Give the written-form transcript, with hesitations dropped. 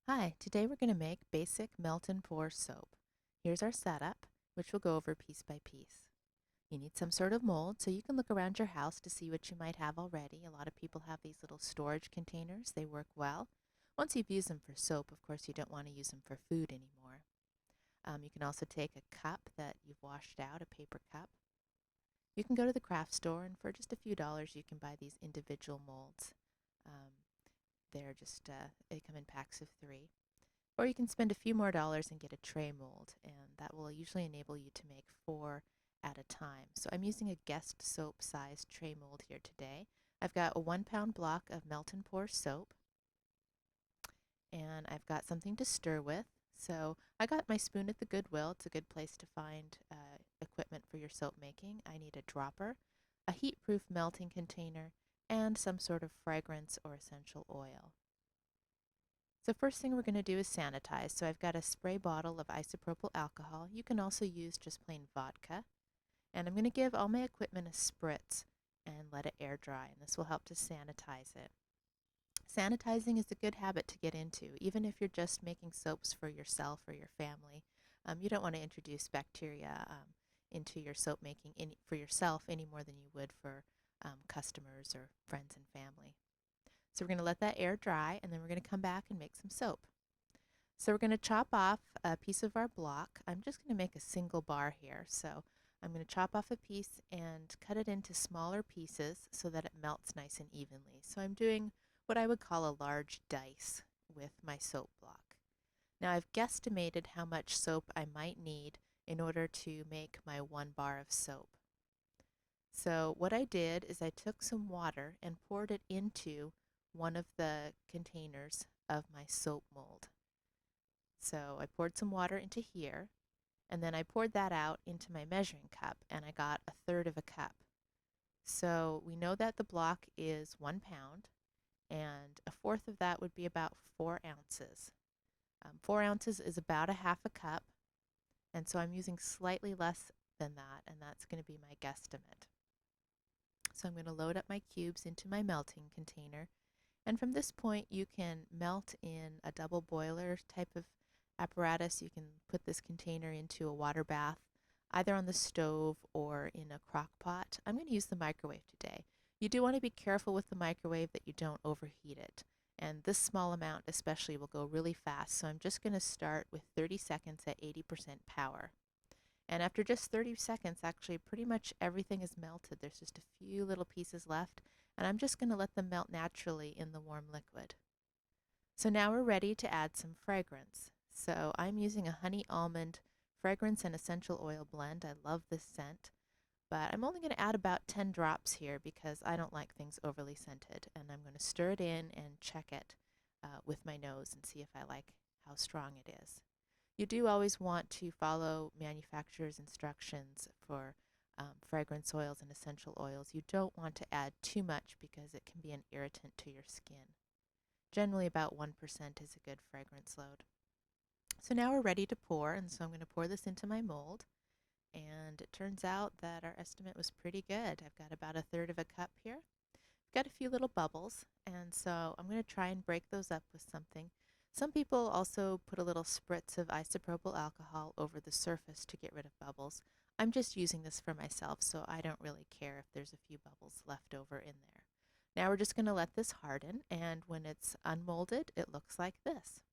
Hi, today we're going to make basic melt and pour soap. Here's our setup, which we'll go over piece by piece. You need some sort of mold, so you can look around your house to see what you might have already. A lot of people have these little storage containers. They work well. Once you've used them for soap, of course, you don't want to use them for food anymore. You can also take a cup that you've washed out, a paper cup. You can go to the craft store, and for just a few dollars, you can buy these individual molds. Um, they come in packs of 3. Or you can spend a few more dollars and get a tray mold, and that will usually enable you to make 4 at a time. So I'm using a guest soap size tray mold here today. I've got a 1 pound block of melt and pour soap, and I've got something to stir with. So I got my spoon at the Goodwill. It's a good place to find equipment for your soap making. I need a dropper, a heat-proof melting container, and some sort of fragrance or essential oil. So first thing we're going to do is sanitize. So I've got a spray bottle of isopropyl alcohol. You can also use just plain vodka. And I'm going to give all my equipment a spritz and let it air dry. And this will help to sanitize it. Sanitizing is a good habit to get into, even if you're just making soaps for yourself or your family. You don't want to introduce bacteria into your soap making for yourself any more than you would for customers or friends and family. So we're going to let that air dry, and then we're going to come back and make some soap. So we're going to chop off a piece of our block. I'm just going to make a single bar here. So I'm going to chop off a piece and cut it into smaller pieces so that it melts nice and evenly. So I'm doing what I would call a large dice with my soap block. Now I've guesstimated how much soap I might need in order to make my 1 bar of soap. So what I did is I took some water and poured it into one of the containers of my soap mold. So I poured some water into here, and then I poured that out into my measuring cup, and I got 1/3 of a cup. So we know that the block is 1 pound, and 1/4 of that would be about 4 ounces. 4 ounces is about a half a cup, and so I'm using slightly less than that, and that's going to be my guesstimate. So I'm going to load up my cubes into my melting container. And from this point, you can melt in a double boiler type of apparatus. You can put this container into a water bath, either on the stove or in a crock pot. I'm going to use the microwave today. You do want to be careful with the microwave that you don't overheat it. And this small amount especially will go really fast. So I'm just going to start with 30 seconds at 80% power. And after just 30 seconds, actually, pretty much everything is melted. There's just a few little pieces left, and I'm just going to let them melt naturally in the warm liquid. So now we're ready to add some fragrance. So I'm using a honey almond fragrance and essential oil blend. I love this scent, but I'm only going to add about 10 drops here because I don't like things overly scented. And I'm going to stir it in and check it with my nose and see if I like how strong it is. You do always want to follow manufacturer's instructions for fragrance oils and essential oils. You don't want to add too much because it can be an irritant to your skin. Generally, about 1% is a good fragrance load. So now we're ready to pour, and so I'm going to pour this into my mold. And it turns out that our estimate was pretty good. I've got about 1/3 of a cup here. I've got a few little bubbles, and so I'm going to try and break those up with something. Some people also put a little spritz of isopropyl alcohol over the surface to get rid of bubbles. I'm just using this for myself, so I don't really care if there's a few bubbles left over in there. Now we're just going to let this harden, and when it's unmolded, it looks like this.